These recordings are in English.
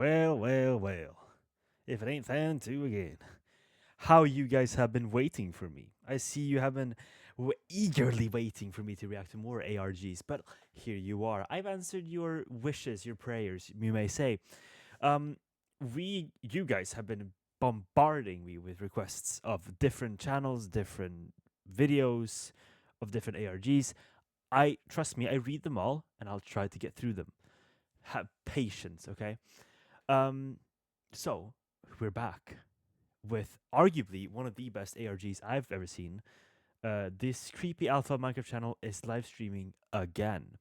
Well, well, well. If it ain't fan 2 again. How you guys have been waiting for me. I see you have been eagerly waiting for me to react to more ARGs, but here you are. I've answered your wishes, your prayers, you may say. Um, you guys have been bombarding me with requests of different channels, different videos, of different ARGs. Trust me, I read them all, and I'll try to get through them. Have patience, okay? Um, so we're back with arguably one of the best ARGs I've ever seen. This creepy alpha Minecraft channel is live streaming again.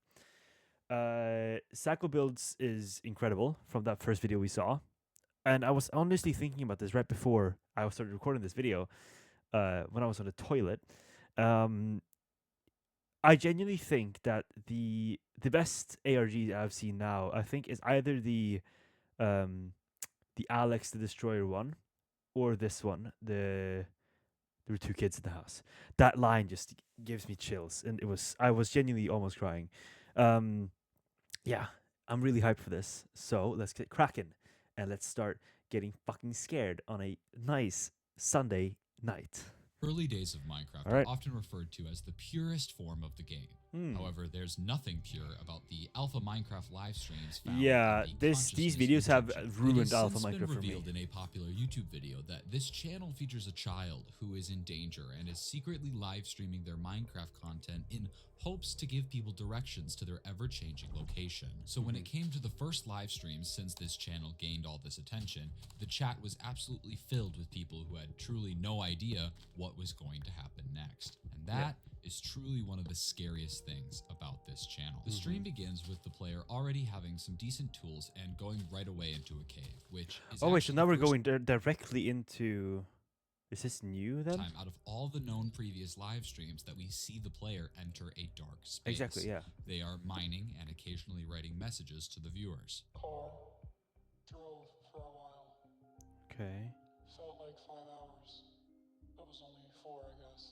Sacco Builds is incredible from that first video we saw. And I was honestly thinking about this right before I started recording this video, when I was on the toilet. Um, I genuinely think that the best ARG I've seen now, I think, is either um, the Alex the Destroyer one, or this one, there were two kids in the house. That line just gives me chills, and I was genuinely almost crying. Um, yeah, I'm really hyped for this. So let's get cracking, and let's start getting fucking scared on a nice Sunday night. Early days of Minecraft All are right. often referred to as the purest form of the game. Hmm. However, there's nothing pure about the alpha Minecraft live streams found Yeah, in the these consciousness videos have intention. ruined It has alpha since been Minecraft for me. revealed in a popular YouTube video that this channel features a child who is in danger and is secretly live streaming their Minecraft content in hopes to give people directions to their ever-changing location. So when it came to the first live streams since this channel gained all this attention, the chat was absolutely filled with people who had truly no idea what was going to happen next. And that is truly one of the scariest things about this channel. The stream begins with the player already having some decent tools and going right away into a cave, which is Oh wait, so actually now we're the first going directly into. Is this new then? time out of all the known previous live streams that we see the player enter a dark space. Exactly, yeah. They are mining and occasionally writing messages to the viewers. Car drove for a while. Okay. Felt like 5 hours. It was only 4, I guess.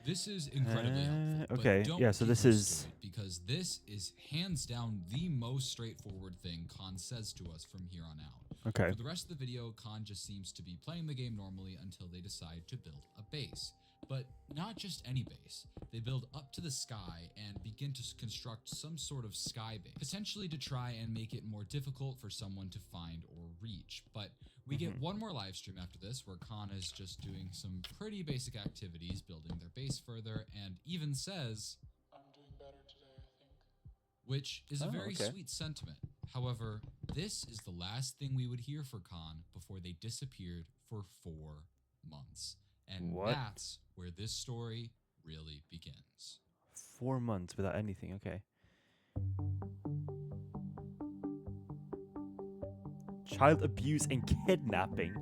This is incredibly helpful. okay, But don't yeah, so get this used is- to it, because this is hands down the most straightforward thing Khan says to us from here on out. Okay. For the rest of the video, Khan just seems to be playing the game normally until they decide to build a base. But not just any base. They build up to the sky and begin to construct some sort of sky base, potentially to try and make it more difficult for someone to find or reach. But we get one more live stream after this where Khan is just doing some pretty basic activities, building their base further, and even says, I'm doing better today, I think. which is a Oh, very okay. sweet sentiment. However, this is the last thing we would hear for Khan before they disappeared for 4 months. And What? that's where this story really begins. 4 months without anything. Okay. Child abuse and kidnapping.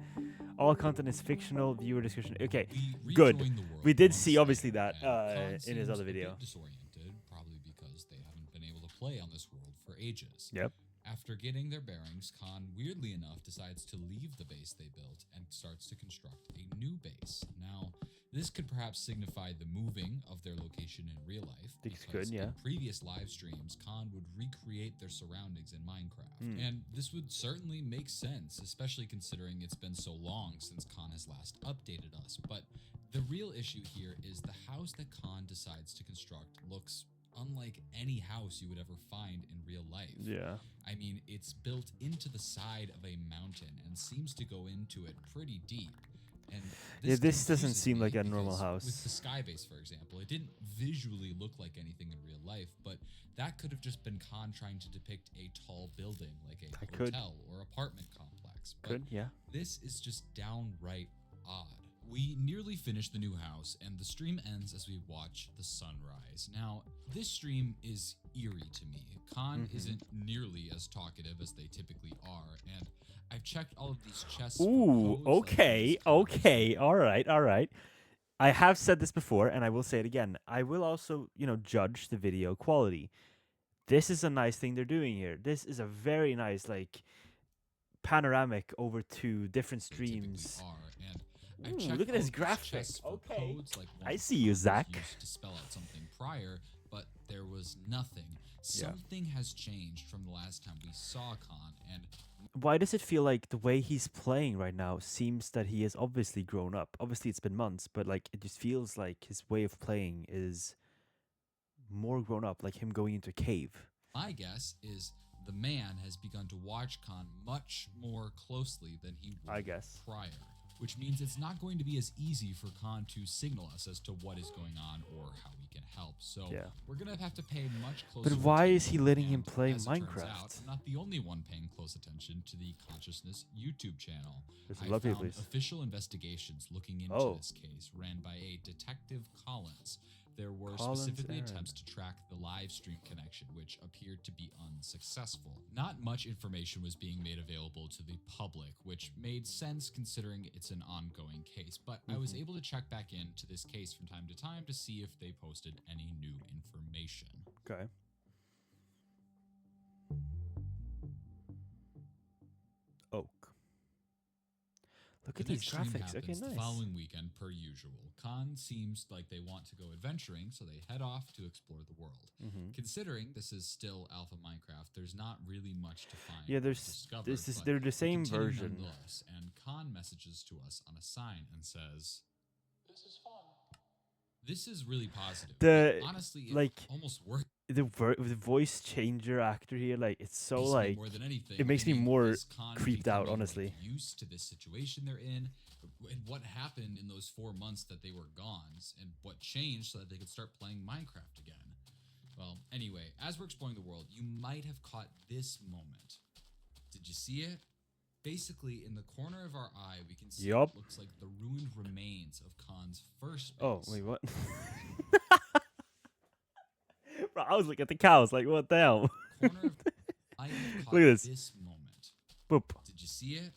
All content is fictional. Viewer discussion. Okay. We Good. rejoin the world We did once see obviously again, that and Khan in his seems other a bit video. disoriented, probably because they haven't been able to play on this world for ages. Yep. After getting their bearings, Khan, weirdly enough, decides to leave the base they built and starts to construct a new base. Now, this could perhaps signify the moving of their location in real life. Think it's because good, yeah. In previous live streams, Khan would recreate their surroundings in Minecraft. And this would certainly make sense, especially considering it's been so long since Khan has last updated us. But the real issue here is the house that Khan decides to construct looks unlike any house you would ever find in real life. Yeah. I mean, it's built into the side of a mountain and seems to go into it pretty deep. And Yeah, this doesn't confuses seem me like a normal because house. With the sky base, for example, it didn't visually look like anything in real life, but that could have just been Khan trying to depict a tall building, like a That could. hotel or apartment complex. But Good. Yeah. this is just downright odd. We nearly finish the new house, and the stream ends as we watch the sunrise. Now, this stream is eerie to me. Khan isn't nearly as talkative as they typically are, and I've checked all of these chests. for Ooh. codes, like Okay. these codes. Okay. All right. All right. I have said this before, and I will say it again. I will also, judge the video quality. This is a nice thing they're doing here. This is a very nice, like, panoramic over two different They typically streams. are, and I've Ooh, checked look at all this of these graphic. chests for Okay. codes, like I one see you, code was Zach. used to spell out something prior, but there was nothing. Yeah. Something has changed from the last time we saw Khan, and Why does it feel like the way he's playing right now seems that he has obviously grown up? Obviously, it's been months, but like it just feels like his way of playing is more grown up, like him going into a cave. my guess is the man has begun to watch Khan much more closely than he I would guess. prior, which means it's not going to be as easy for Khan to signal us as to what is going on or how we can help. So Yeah. we're going to have to pay much closer But why is attention, he letting him and play as it turns Minecraft? out, I'm not the only one paying close attention to the Consciousness YouTube channel. There's a I lot of people, found please. official investigations looking into Oh. this case ran by a Detective Collins. There were Collins specifically Aaron. attempts to track the live stream connection, which appeared to be unsuccessful. Not much information was being made available to the public, which made sense considering it's an ongoing case, but I was able to check back into this case from time to time to see if they posted any new information. Okay. Oak. Look The at these next stream graphics. Okay, happens the nice. following weekend per usual. Khan seems like they want to go adventuring, so they head off to explore the world. Mm-hmm. Considering this is still alpha Minecraft, there's not really much to find. Yeah, or there's discover, this is but they're the we same continue version. nonetheless, and Khan messages to us on a sign and says, This is fun. "This is really positive. The- but honestly, it like, almost worked." The voice changer actor here, like it's so Makes me like more than anything, it makes I me mean, more is Khan creeped out, becoming, honestly. like, used to this situation they're in, and what happened in those 4 months that they were gone, and what changed so that they could start playing Minecraft again. Well, anyway, as we're exploring the world, you might have caught this moment. Did you see it? Basically, in the corner of our eye, we can see Yup. what looks like the ruined remains of Khan's first base. Oh wait, what? Bro, I was looking at the cows, like what the hell? Corner of I have caught Look at this. this moment. Boop. Did you see it?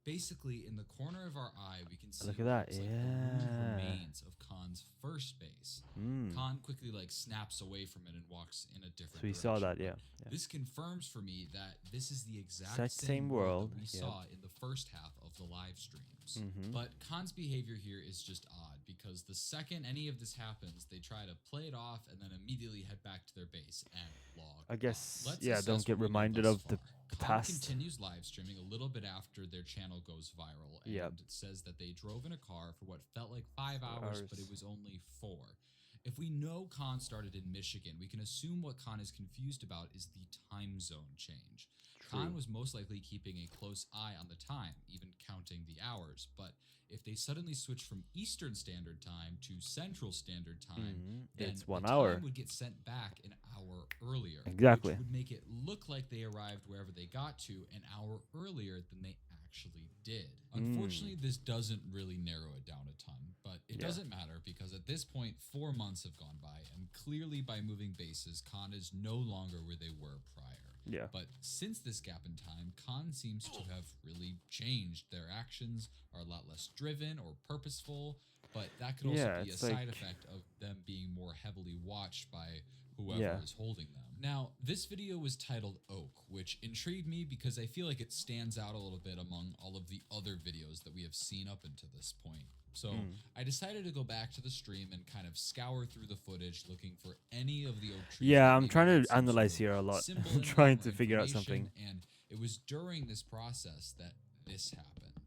Basically, in the corner of our eye, we can see Look at what that, looks like the ruined yeah. remains of Khan's first base. Mm. Khan quickly snaps away from it and walks in a different So we direction. saw that, yeah. But this confirms for me that this is the exact That same same world world, that we yep. saw in the first half of the live streams. Mhm. But Khan's behavior here is just odd because the second any of this happens, they try to play it off and then immediately head back to their base and log I guess, off. Let's yeah, assess don't get what we know reminded thus of the far. Khan past. continues live streaming a little bit after their channel goes viral, and Yep. it says that they drove in a car for what felt like 5 hours, but it was only 4. If we know Khan started in Michigan, we can assume what Khan is confused about is the time zone change. Khan was most likely keeping a close eye on the time, even counting the hours, but if they suddenly switch from Eastern Standard Time to Central Standard Time, Mhm. then It's 1 the hour. time would get sent back an hour earlier. Exactly. Which would make it look like they arrived wherever they got to an hour earlier than they actually did. Unfortunately, this doesn't really narrow it down a ton, but it Yeah. doesn't matter because at this point, 4 months have gone by, and clearly by moving bases, Khan is no longer where they were prior. Yeah. But since this gap in time, Khan seems to have really changed. Their actions are a lot less driven or purposeful, but that could also Yeah, be a it's side like- effect of them being more heavily watched by whoever Yeah. is holding them. Now, this video was titled Oak, which intrigued me because I feel like it stands out a little bit among all of the other videos that we have seen up until this point. So I decided to go back to the stream and kind of scour through the footage looking for any of the oak trees. Yeah, that I'm maybe trying had to some analyze sort here of a lot. symbol I'm in trying them or to figure out information, something. And it was during this process that this happened.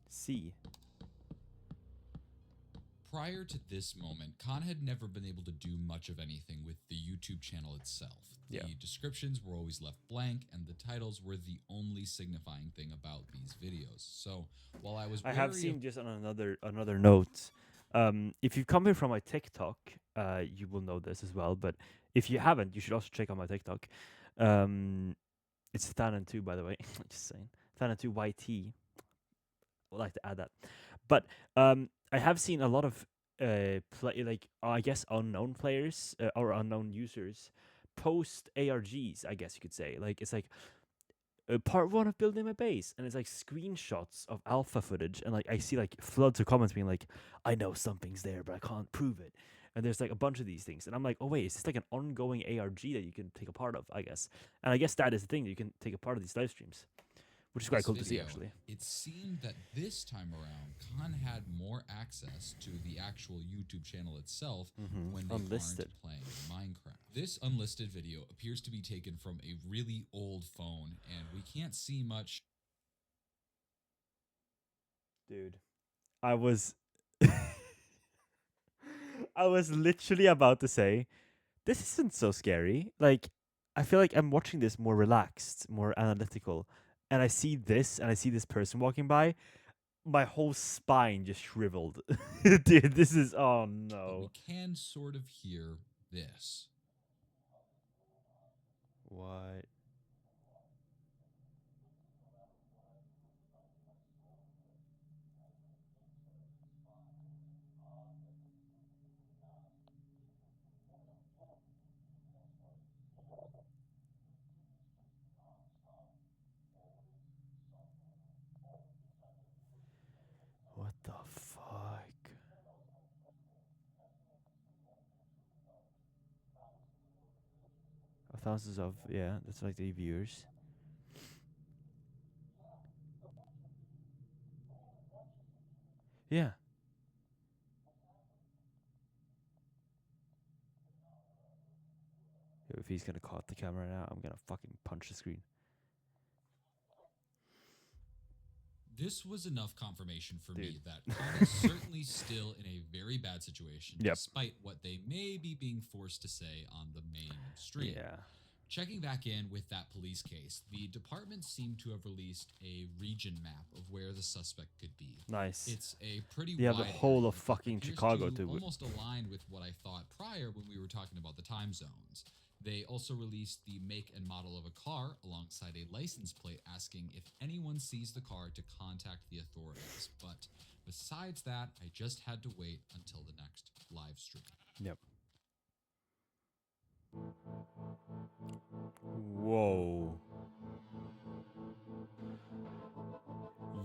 C. Prior to this moment, Khan had never been able to do much of anything with the YouTube channel itself. The Yeah. descriptions were always left blank, and the titles were the only signifying thing about these videos. So, while I was I have wary seen of just on another note. If you've come here from my TikTok, you will know this as well. But if you haven't, you should also check out my TikTok. It's Thanan2, by the way. Just saying, Thanan2 YT. Would like to add that. But I have seen a lot of I guess unknown players or unknown users post ARGs. I guess you could say like it's like part 1 of building my base, and it's like screenshots of alpha footage, and like I see like floods of comments being like, I know something's there but I can't prove it, and there's like a bunch of these things, and I'm like, oh wait, is this like an ongoing ARG that you can take a part of? I guess, and I guess that is the thing, that you can take a part of these live streams, which is For quite this cool to see video, actually. it seemed that this time around, Khan had more access to the actual YouTube channel itself when they Unlisted. aren't playing Minecraft. This unlisted video appears to be taken from a really old phone, and we can't see much. Dude, I was I was literally about to say, this isn't so scary. Like, I feel like I'm watching this more relaxed, more analytical, and I see this, and I see this person walking by. My whole spine just shriveled. Dude, this is, oh But we no. can sort of hear this. What? What the fuck? Thousands of, yeah, that's like the viewers. Yeah. Yo, if he's gonna caught the camera now, I'm gonna fucking punch the screen. This was enough confirmation for me Dude. that Khan is certainly still in a very bad situation, Yep. despite what they may be being forced to say on the main stream. Yeah. Checking back in with that police case, the department seemed to have released a region map of where the suspect could be. Nice. It's a pretty They have the wide whole area, of but fucking appears Chicago to to almost align with what I thought prior when we were talking about the time zones. They also released the make and model of a car alongside a license plate asking if anyone sees the car to contact the authorities. But besides that, I just had to wait until the next live stream. Yep. Whoa.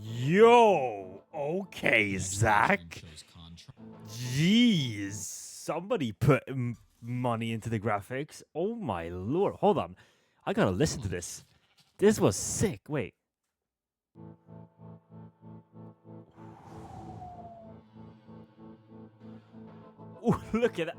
Yo. Okay, The next live Zach. stream shows Khan Jeez. Somebody put money into the graphics. Oh my lord. Hold on. I gotta listen to this. This was sick. Wait. Ooh, look at that.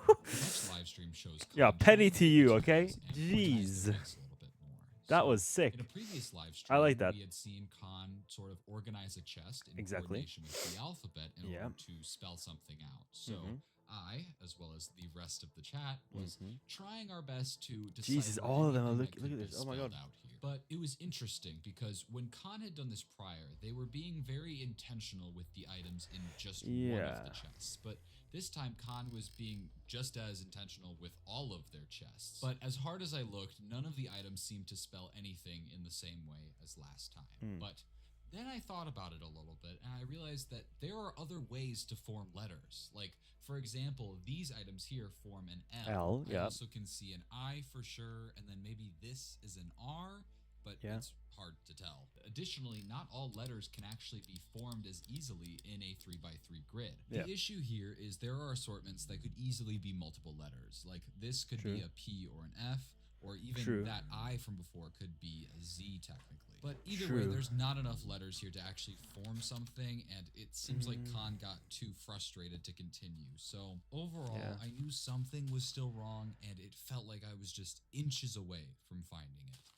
The next live stream shows Yeah, Khan penny trying to you, the okay? details and organize Jeez. the face a little bit more. That So, was sick. In a previous live I stream, like that. we had seen Khan sort of organize a chest in Exactly. coordination with the alphabet in Yeah. order to spell something out. So Mhm. I, as well as the rest of the chat, was Mhm. trying our best to decipher Jesus, all of them are anything look that could at be this. Oh my spelled god. out here. But it was interesting because when Khan had done this prior, they were being very intentional with the items in just one of Yeah. the chests. But this time, Khan was being just as intentional with all of their chests. But as hard as I looked, none of the items seemed to spell anything in the same way as last time. But then I thought about it a little bit, and I realized that there are other ways to form letters. Like, for example, these items here form an L. L, I yeah. also can see an I for sure, and then maybe this is an R, but Yeah. it's hard to tell. Additionally, not all letters can actually be formed as easily in a 3x3 grid. Yeah. The issue here is there are assortments that could easily be multiple letters. Like this could be True. a P or an F, or even True. that I from before could be a Z technically. But either way, True. there's not enough letters here to actually form something, and it seems like Khan got too frustrated to continue. So overall, Yeah. I knew something was still wrong, and it felt like I was just inches away from finding it.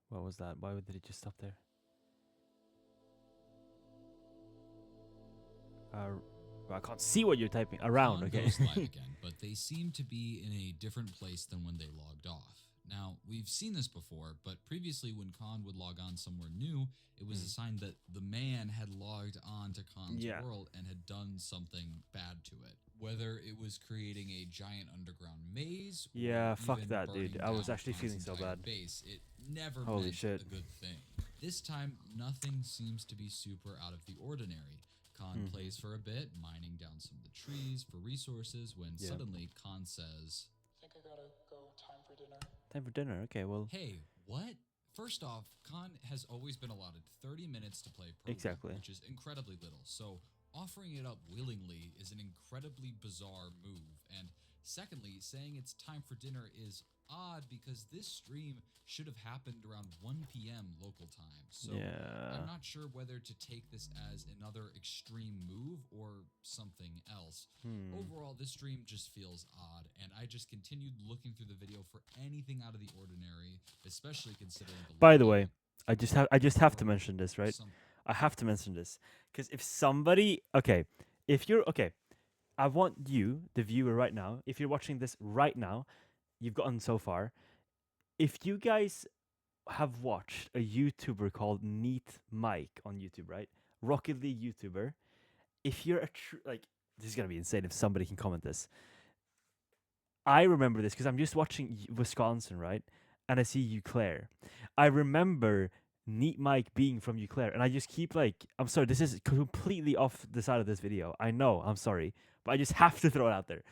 What was that? Why did it just stop there? I can't see what you're typing. Around, Khan okay. goes live again, but they seem to be in a different place than when they logged off. Now, we've seen this before, but previously when Khan would log on somewhere new, it was a sign that the man had logged on to Khan's Yeah. world and had done something bad to it. Whether it was creating a giant underground maze, or Yeah, fuck even that, burning dude. I was down actually Khan's feeling so entire bad. base, it never Holy meant shit. a good thing. This time, nothing seems to be super out of the ordinary. Khan plays for a bit, mining down some of the trees for resources, when Yeah. suddenly Khan says, Think I gotta go. Time for dinner. Time for dinner. Okay, well. "Hey, what?" First off, Khan has always been allotted 30 minutes to play per week, Exactly. which is incredibly little. So offering it up willingly is an incredibly bizarre move. And secondly, saying it's time for dinner is odd because this stream should have happened around 1 p.m. local time. So Yeah. I'm not sure whether to take this as another extreme move or something else. Overall, this stream just feels odd, and I just continued looking through the video for anything out of the ordinary, especially considering the By the logout way, I just have to or mention this, right? some I have to mention this because if somebody, okay, if you're okay, I want you, the viewer, right now. If you're watching this right now, you've gotten so far. If you guys have watched a YouTuber called Neat Mike on YouTube, right? Rocket League YouTuber. If you're a like, this is gonna be insane if somebody can comment this. I remember this because I'm just watching Wisconsin, right? And I see Eau Claire. I remember Neat Mike being from Eau Claire, and I just keep like, I'm sorry, this is completely off the side of this video. I know, I'm sorry, but I just have to throw it out there.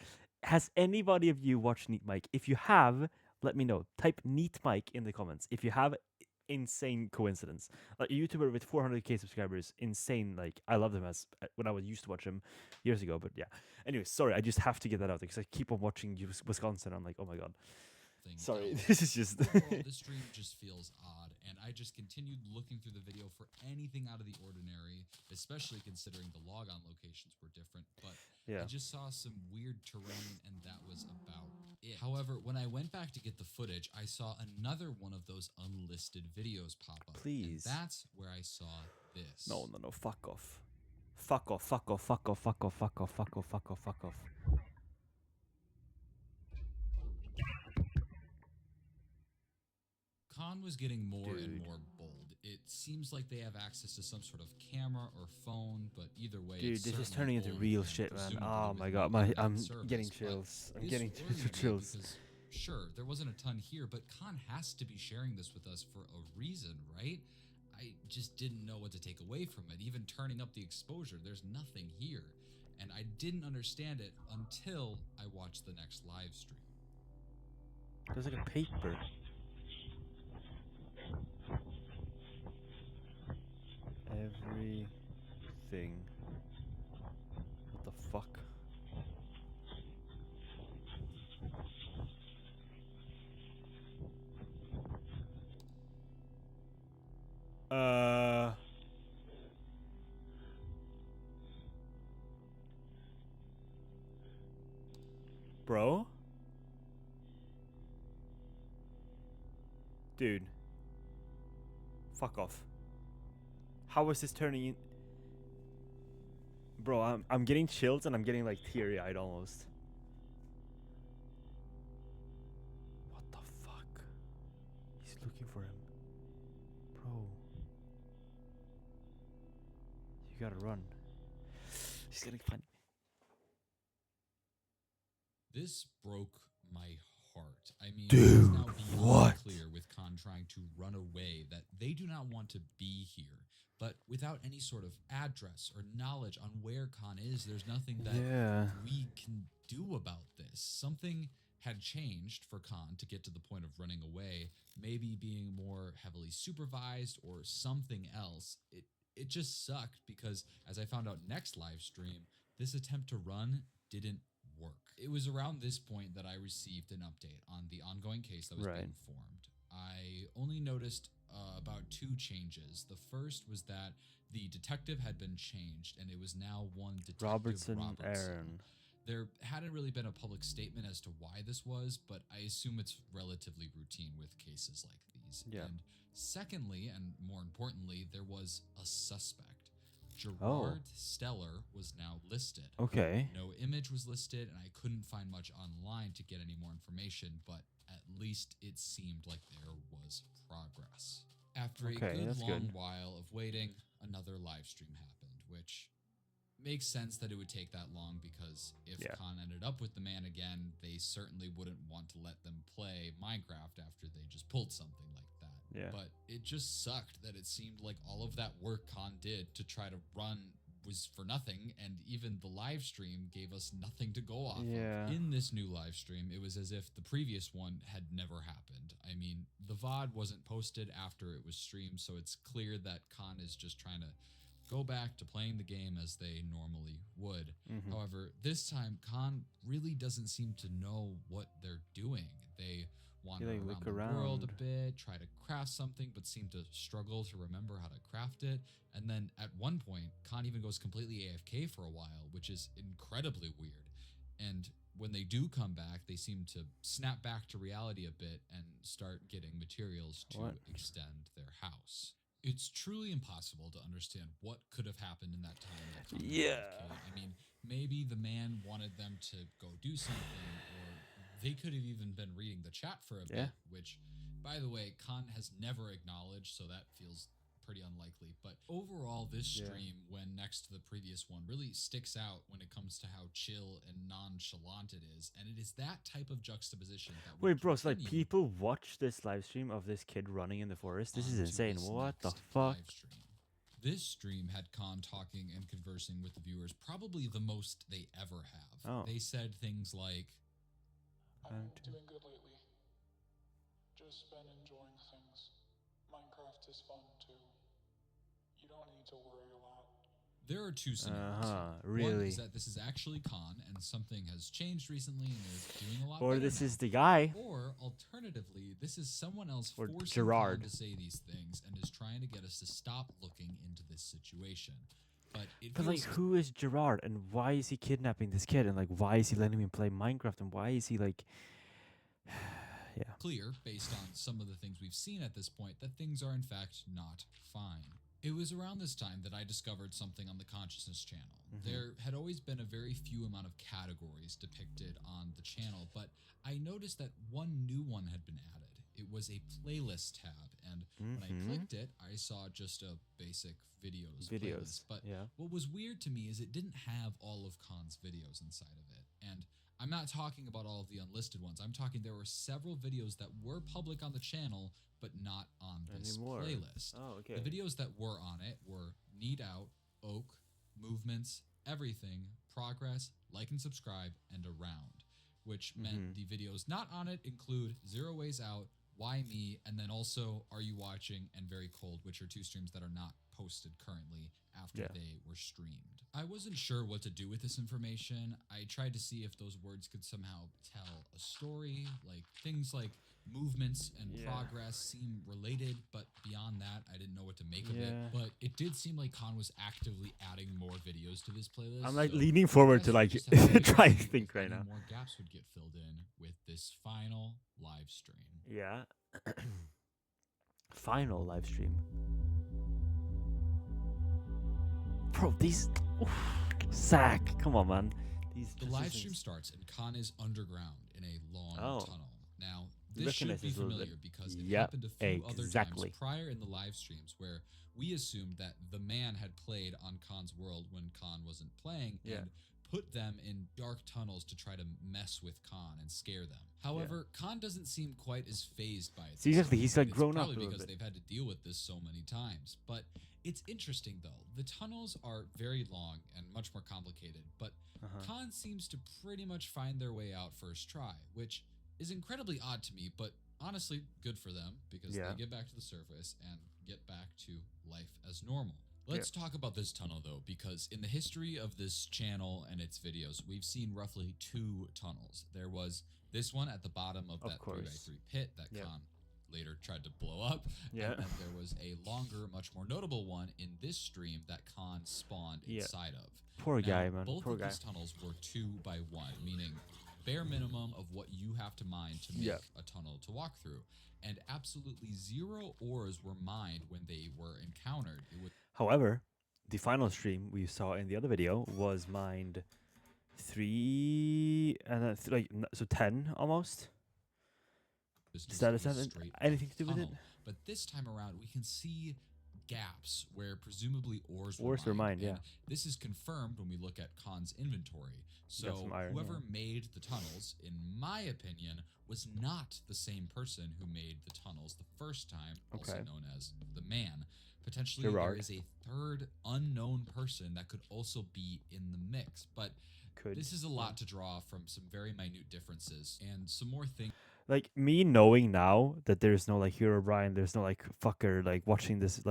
Has anybody of you watched Neat Mike? If you have, let me know. Type Neat Mike in the comments. If you have, insane coincidence. Like a YouTuber with 400k subscribers, insane. Like I loved him as when I was used to watch him years ago. But yeah. Anyway, sorry, I just have to get that out there because I keep on watching Wisconsin. I'm like, oh my god. thing Sorry, else. this is just. Overall, this stream just feels odd, and I just continued looking through the video for anything out of the ordinary, especially considering the logon locations were different, but Yeah. I just saw some weird terrain, and that was about it. However, when I went back to get the footage, I saw another one of those unlisted videos pop up. Please. And that's where I saw this. No, fuck off. Fuck off, fuck off, fuck off, fuck off, fuck off, fuck off, fuck off, fuck off. Khan was getting more and Dude. more bold. It seems like they have access to some sort of camera or phone, but either way, Dude, it's this is certainly turning into old real and shit, man. presumably Oh with my no god, internet I'm service, getting but chills. I'm this getting worried me chills. because, sure, there wasn't a ton here, but Khan has to be sharing this with us for a reason, right? I just didn't know what to take away from it. Even turning up the exposure, there's nothing here. And I didn't understand it until I watched the next live stream. There's like a paper. Everything. What the fuck? Bro? Dude. Fuck off. How is this turning in? Bro, I'm getting chills and I'm getting like teary-eyed almost. What the fuck? He's looking for him. Bro. You gotta run. He's gonna find. This broke my heart. I mean, Dude, it's now beyond what? clear with Khan trying to run away that they do not want to be here. But without any sort of address or knowledge on where Khan is, there's nothing that Yeah. we can do about this. Something had changed for Khan to get to the point of running away, maybe being more heavily supervised or something else. It just sucked because, as I found out next live stream, this attempt to run didn't work. It was around this point that I received an update on the ongoing case that was being formed. I only noticed about two changes. The first was that the detective had been changed, and it was now one detective Robertson. Aaron. There hadn't really been a public statement as to why this was, but I assume it's relatively routine with cases like these. Yeah. And secondly, and more importantly, there was a suspect. Gerard Steller was now listed. Okay. No image was listed, and I couldn't find much online to get any more information, but at least it seemed like there was progress. After a good while of waiting, another live stream happened, which makes sense that it would take that long because if Khan ended up with the man again, they certainly wouldn't want to let them play Minecraft after they just pulled something like that. Yeah. But it just sucked that it seemed like all of that work Khan did to try to run was for nothing, and even the live stream gave us nothing to go off of. In this new live stream, it was as if the previous one had never happened. I mean, the VOD wasn't posted after it was streamed, so it's clear that Khan is just trying to go back to playing the game as they normally would. However, this time, Khan really doesn't seem to know what they're doing. They wander like, around look the world a around. bit, try to craft something, but seem to struggle to remember how to craft it. And then at one point, Khan even goes completely AFK for a while, which is incredibly weird. And when they do come back, they seem to snap back to reality a bit and start getting materials to What? extend their house. It's truly impossible to understand what could have happened in that time that Khan went Yeah. AFK. I mean, maybe the man wanted them to go do something, or they could have even been reading the chat for a Yeah. bit, which, by the way, Khan has never acknowledged, so that feels pretty unlikely. But overall, this Yeah. stream, when next to the previous one, really sticks out when it comes to how chill and nonchalant it is. And it is that type of juxtaposition that would Wait, bro, so like continue people watch this live stream of this kid running in the forest? This is onto insane. this What the next fuck? live stream. This stream had Khan talking and conversing with the viewers, probably the most they ever have. Oh. They said things like, I'm doing good lately. Just been enjoying things. Minecraft is fun too. You don't need to worry a lot. there are two scenarios. One Really? is that this is actually Khan and something has changed recently and they're doing a lot Or better this now. is the guy. Or alternatively, this is someone else Or forcing Gerard. Khan to say these things and is trying to get us to stop looking into this situation. But it But like, feels who is Gerard, and why is he kidnapping this kid, and like, why is he letting him play Minecraft, and why is he like, yeah, clear, based on some of the things we've seen at this point, that things are in fact not fine. It was around this time that I discovered something on the Consciousness channel. There had always been a very few amount of categories depicted on the channel, but I noticed that one new one had been added. It was a playlist tab, and when I clicked it, I saw just a basic videos playlist. But yeah. what was weird to me is it didn't have all of Khan's videos inside of it. And I'm not talking about all of the unlisted ones. I'm talking there were several videos that were public on the channel, but not on this Anymore. playlist. Oh, okay. The videos that were on it were Need Out, Oak, Movements, Everything, Progress, Like and Subscribe, and Around, which meant the videos not on it include Zero Ways Out, Why Me, and then also Are You Watching and Very Cold, which are two streams that are not posted currently after they were streamed. I wasn't sure what to do with this information. I tried to see if those words could somehow tell a story, like things like movements and progress seem related, but beyond that, I didn't know what to make of it. But it did seem like Khan was actively adding more videos to this playlist. I'm like so leaning I forward guess to we like just have to wait try and and see think if right any now. more gaps would get filled in with this final live stream. Yeah. Final live stream. Bro, these Zach, come on, man. These The live transitions- stream starts and Khan is underground in a long tunnel. Now, this Recognize should be this a little familiar bit. because it Yep, happened a few other exactly. times prior in the live streams where we assumed that the man had played on Khan's world when Khan wasn't playing and put them in dark tunnels to try to mess with Khan and scare them. However, Khan doesn't seem quite as phased by it. See, exactly, this he's, time. like, It's grown up probably a little because bit. they've had to deal with this so many times. But it's interesting though. The tunnels are very long and much more complicated, but Khan seems to pretty much find their way out first try, which is incredibly odd to me, but honestly good for them because they get back to the surface and get back to life as normal. Let's talk about this tunnel though, because in the history of this channel and its videos, we've seen roughly 2 tunnels. There was this one at the bottom of that 3x3 pit that Khan later tried to blow up. And then there was a longer, much more notable one in this stream that Khan spawned inside of. Poor Now, guy, man. Both Poor of guy. these tunnels were 2 by 1, meaning bare minimum of what you have to mine to make a tunnel to walk through. And absolutely 0 ores were mined when they were encountered. It was However, the final stream we saw in the other video was mined 3 and then so 10 almost. Does that have anything to do with it? But this time around, we can see gaps where presumably ores Ores were mined, and this is confirmed when we look at Khan's inventory. So some iron, whoever made the tunnels, in my opinion, was not the same person who made the tunnels the first time, also known as the man. Potentially Gerard. there is a third unknown person that could also be in the mix, but this is a lot to draw from some very minute differences and some more things. like me knowing now that there's no like Hero Brian, there's no like fucker like watching this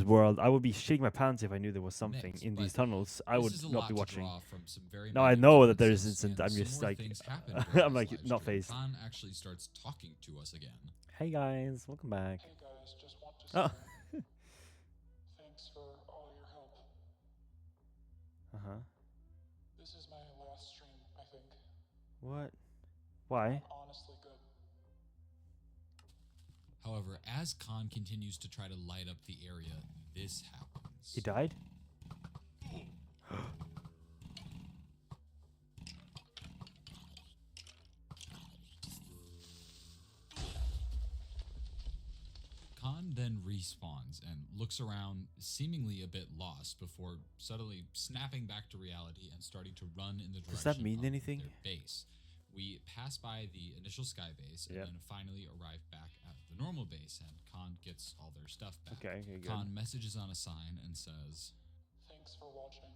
world. I would be shitting my pants if I knew there was something mix, in but these tunnels. I this would is a not be lot to watching. draw from some very No, I minute know that there's differences, instant. and I'm some just more like, things happen during I'm this like live not stream. phased. Khan actually starts talking to us again. Hey guys, welcome back. Hey guys, just want to Oh. say thanks for all your help. Uh-huh. This is my last stream, I think. What? Why? I'm honestly good. However, as Khan continues to try to light up the area, this happens. He died? Khan then respawns and looks around, seemingly a bit lost, before suddenly snapping back to reality and starting to run in the direction Does that mean of anything? their base. We pass by the initial sky base and Yep. then finally arrive back at the normal base, and Khan gets all their stuff back. Okay, good. Khan messages on a sign and says, Thanks for watching.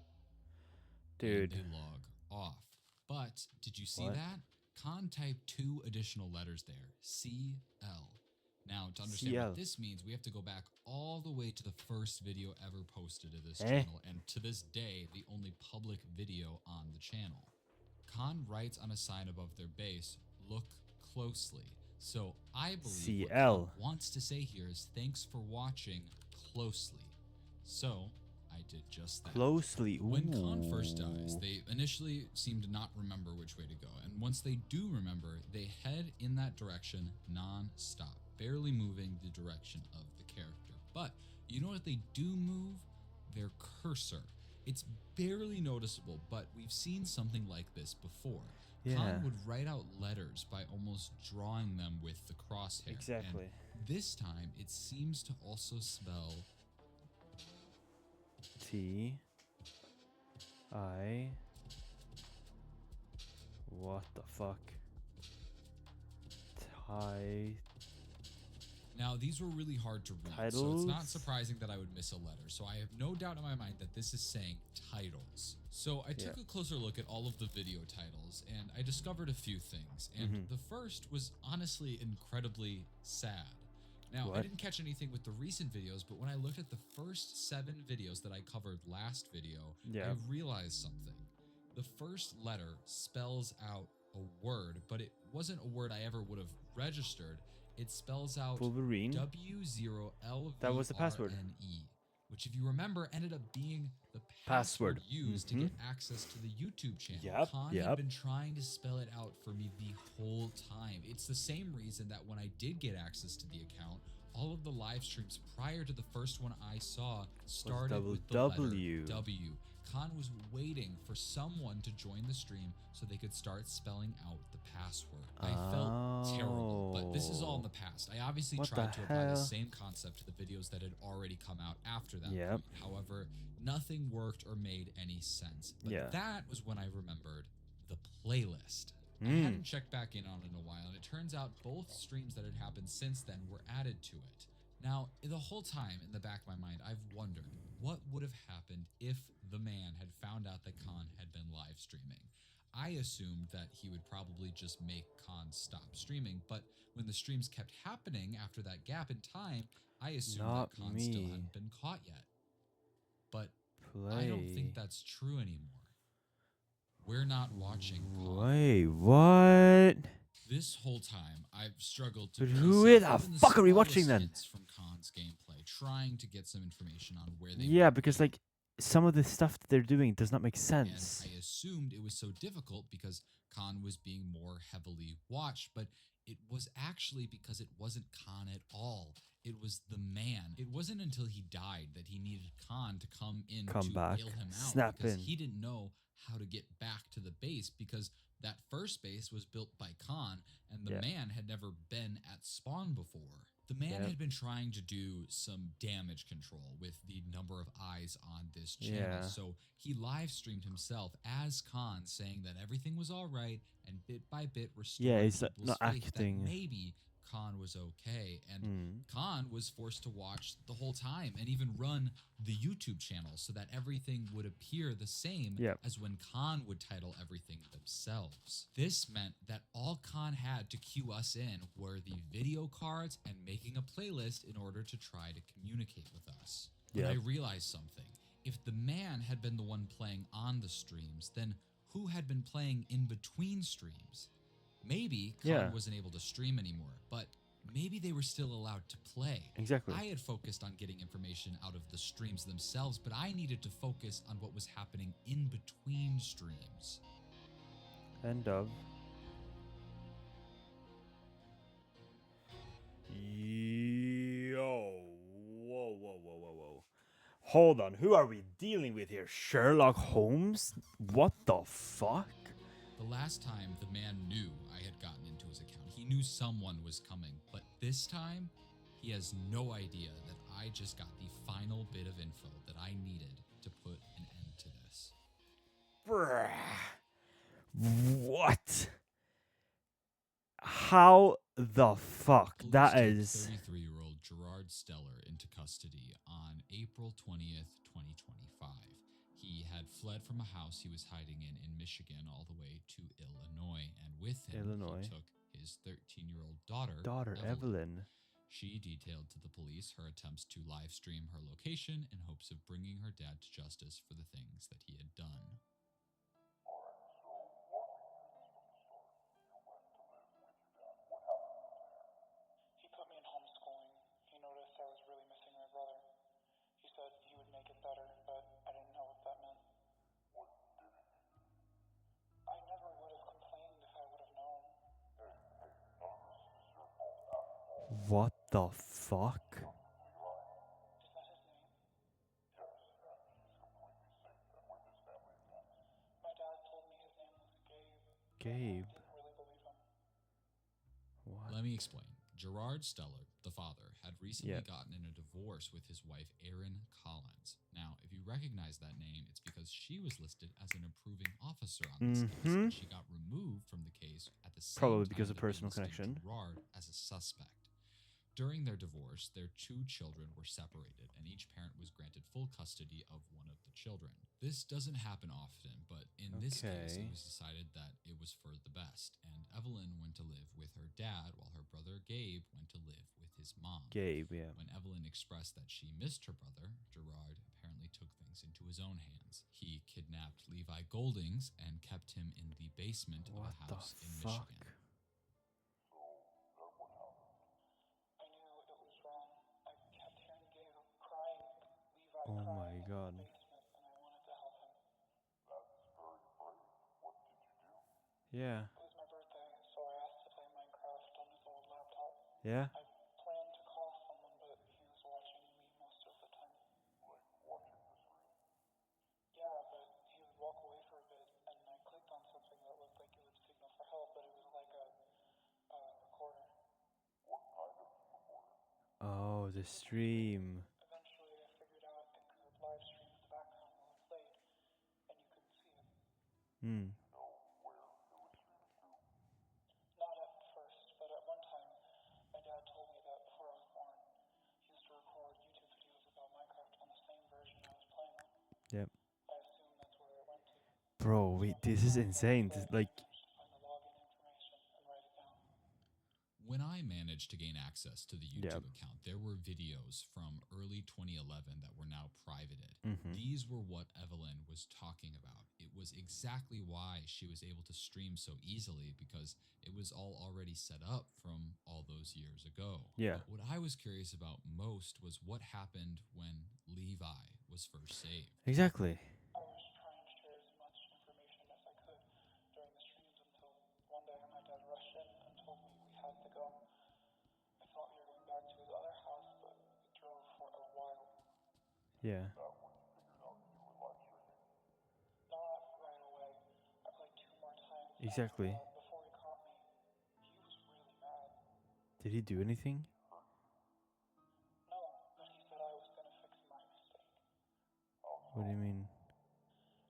Dude. and they log off. But did you see What? that? Khan typed 2 additional letters there, CL. Now, to understand CL. what this means, we have to go back all the way to the first video ever posted to this Eh? channel, and to this day, the only public video on the channel. Khan writes on a sign above their base, look closely. So I believe what CL. Khan wants to say here is thanks for watching closely. So I did just that. Closely. Ooh. When Khan first dies, they initially seem to not remember which way to go, and once they do remember, they head in that direction non-stop, barely moving the direction of the character. But you know what they do move? Their cursor. It's barely noticeable, but we've seen something like this before. Yeah. Khan would write out letters by almost drawing them with the crosshair. Exactly. And this time, it seems to also spell T. I. What the fuck? Ty. Now, these were really hard to read, so it's not Titles? surprising that I would miss a letter. So I have no doubt in my mind that this is saying titles. So I took a closer look at all of the video titles, and I discovered a few things. And the first was honestly incredibly sad. Now, I What? didn't catch anything with the recent videos, but when I looked at the first 7 videos that I covered last video, Yeah. I realized something. The first letter spells out a word, but it wasn't a word I ever would have registered. It spells out Wolverine. W0LVRNE, That was the password. which, if you remember, ended up being the Password. password used to get access to the YouTube channel. Yep, Khan yep. had been trying to spell it out for me the whole time. It's the same reason that when I did get access to the account, all of the live streams prior to the first one I saw started with the letter W. W. Khan was waiting for someone to join the stream so they could start spelling out the password. I felt terrible, but this is all in the past. I obviously What tried the to apply the hell? same concept to the videos that had already come out after that Yep. point. However, nothing worked or made any sense. But Yeah. that was when I remembered the playlist. I Mm. hadn't checked back in on it in a while, and it turns out both streams that had happened since then were added to it. Now, the whole time in the back of my mind, I've wondered what would have happened if the man had found out that Khan had been live streaming. I assumed that he would probably just make Khan stop streaming, but when the streams kept happening after that gap in time, I assumed Not that Khan still me. hadn't been caught yet. But Play. I don't think that's true anymore. We're not watching Khan. Wait, what? This whole time, I've struggled to But piece who out is- even the fuck are we smallest watching then? hints from Khan's gameplay, trying to get some information on where they Yeah, might because be. like some of the stuff that they're doing does not make And sense. I assumed it was so difficult because Khan was being more heavily watched, but it was actually because it wasn't Khan at all. It was the man. It wasn't until he died that he needed Khan to come in Come to back, bail him out, snap because in. he didn't know how to get back to the base, because that first base was built by Khan, and the Yeah. man had never been at spawn before. The man Yep. had been trying to do some damage control with the number of eyes on this channel, Yeah. so he live streamed himself as Khan, saying that everything was all right, and bit by bit restored Yeah, he's people's not faith acting. that maybe Khan was okay, and Mm. Khan was forced to watch the whole time and even run the YouTube channel so that everything would appear the same Yep. as when Khan would title everything themselves. This meant that all Khan had to cue us in were the video cards and making a playlist in order to try to communicate with us. But I Yep. realized something. If the man had been the one playing on the streams, then who had been playing in between streams? Maybe Khan Yeah. wasn't able to stream anymore, but maybe they were still allowed to play. Exactly. I had focused on getting information out of the streams themselves, but I needed to focus on what was happening in between streams. End of. Yo. Whoa, whoa, whoa, whoa, whoa. Hold on. Who are we dealing with here? Sherlock Holmes? What the fuck? The last time the man knew I had gotten into his account, he knew someone was coming, but this time he has no idea that I just got the final bit of info that I needed to put an end to this. Bruh. What? How the fuck? Police That took is. 33-year-old Gerard Steller into custody on April 20th, 2025. He had fled from a house he was hiding in Michigan all the way to Illinois, and with him Illinois. he took his 13-year-old daughter, Daughter Evelyn. She detailed to the police her attempts to live stream her location in hopes of bringing her dad to justice for the things that he had done. He put me in homeschooling. He noticed I was really missing my brother. He said he would make it better, but I didn't know what that meant. I never would have complained if I would have known. What the fuck? Is that his name? My dad told me his name was Gabe. Gabe. I didn't really believe him. What? Let me explain. Gerard Steller, the father, had recently Yep. gotten in a divorce with his wife, Erin Collins. Now, if you recognize that name, it's because she was listed as an approving officer on this case, Mhm. and she got removed from the case at the same Probably time because of that they personal listed connection. Gerard as a suspect. During their divorce, their 2 children were separated, and each parent was granted full custody of one of the children. This doesn't happen often, but in this case, Okay. it was decided that it was for the best, and Evelyn went to live with her dad while her brother Gabe went to live with his mom. Gabe, yeah. When Evelyn expressed that she missed her brother, Gerard apparently took things into his own hands. He kidnapped Levi Goldings and kept him in the basement What of a the house in fuck? Michigan. I knew it was wrong. I kept hearing Gabe crying, Levi Oh crying my in god. the basement, and I wanted to help him. Yeah. It was my birthday, so I asked to play Minecraft on his old laptop. Yeah? I planned to call someone, but he was watching me most of the time. Yeah, but he would walk away for a bit, and I clicked on something that looked like it would signal for help, but it was like a recorder. Oh, the stream. Eventually, I figured out it could live stream in the background while it played, and you couldn't see it. Hmm. Not at first, but at one time, my dad told me that before I was born, he used to record YouTube videos about Minecraft on the same version I was playing on. Yep. I assume that's where it went to. Bro, wait, So this is somehow, insane. along the way, Like, I managed to find the login information and write it down. When I managed to gain access to the YouTube Yep. account, there were videos from early 2011 that were now privated. Mhm. These were what Evelyn was talking about. It was exactly why she was able to stream so easily, because it was all already set up from all those years ago. Yeah. But what I was curious about most was what happened when Levi was first saved. Exactly. I was trying to share as much information as I could during the streams until one day my dad rushed in and told me we had to go. I thought we were going back to his other house, but we drove for a while. Yeah. Not right away. I played 2 more times. Exactly. And, before he caught me, he was really mad. Did he do anything? No, but he said I was going to fix my mistake. What do you mean?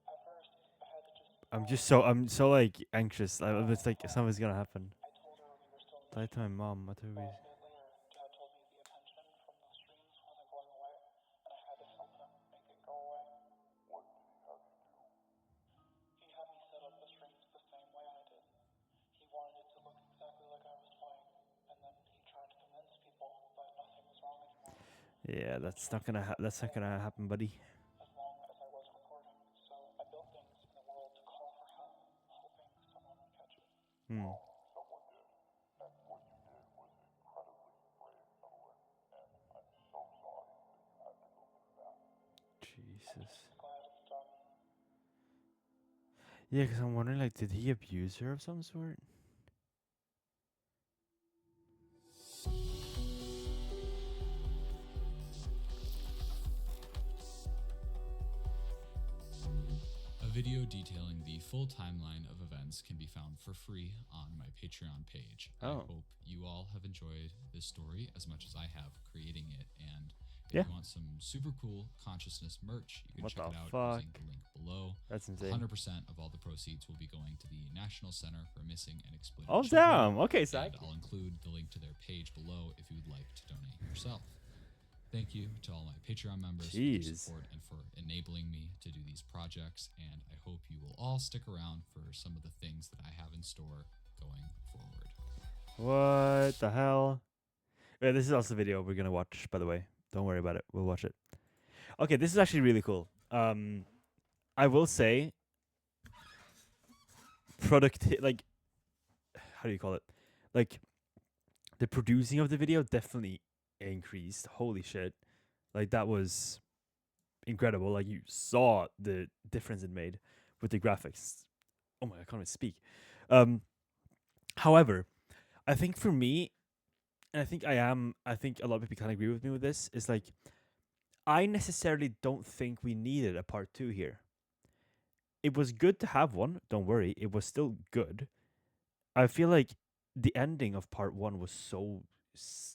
At first, I had to just... I'm so like anxious. It's like something's gonna happen. I told her we were still in Talk to my mom. What are we? About a minute later, Dad told me the attention from the streams wasn't going away, and I had to help him make it go away. What did he have you do? He had me set up the streams the same way I did. He wanted it to look exactly like I was playing, and then he tried to convince people that nothing was wrong anymore. Yeah, that's not gonna happen, buddy. As long as I was recording, so I built things in the world to call for help, hoping someone would catch it. Hmm. Someone did, and what you did was incredibly brave, Nolan, and I'm so sorry that you had to go through that. Jesus. I'm glad it's done. Yeah, because I'm wondering, like, did he abuse her of some sort? A video detailing the full timeline of events can be found for free on my Patreon page. I Oh. hope you all have enjoyed this story as much as I have creating it. And if Yeah. you want some super cool consciousness merch, you can What check the it out fuck? using the link below. That's insane. 100% of all the proceeds will be going to the National Center for Missing and Exploited Oh, Children. damn. Okay, And Zach. I'll include the link to their page below if you would like to donate yourself. Thank you to all my Patreon members for their Jeez. support and for enabling me to do these projects. And I hope you will all stick around for some of the things that I have in store going forward. What the hell? Yeah, this is also a video we're gonna watch, by the way. Don't worry about it. We'll watch it. Okay, this is actually really cool. I will say, like, how do you call it? Like, the producing of the video definitely increased. Holy shit! Like, that was incredible. Like, you saw the difference it made with the graphics. Oh my, I can't even speak. However, I think for me, and I think a lot of people can agree with me with this, is like, I necessarily don't think we needed a part 2 here. It was good to have one, don't worry, it was still good. I feel like the ending of part 1 was so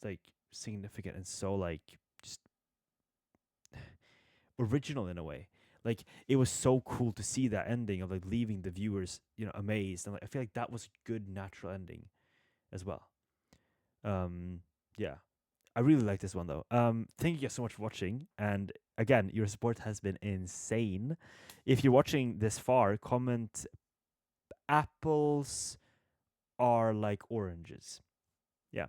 like significant and so like just original in a way. Like, it was so cool to see that ending of like leaving the viewers, amazed, and like I feel like that was a good natural ending as well. Yeah. I really like this one though. Thank you guys so much for watching, and again, your support has been insane. If you're watching this far, comment apples are like oranges. Yeah.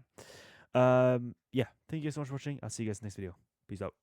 Yeah. Thank you guys so much for watching. I'll see you guys next video. Peace out.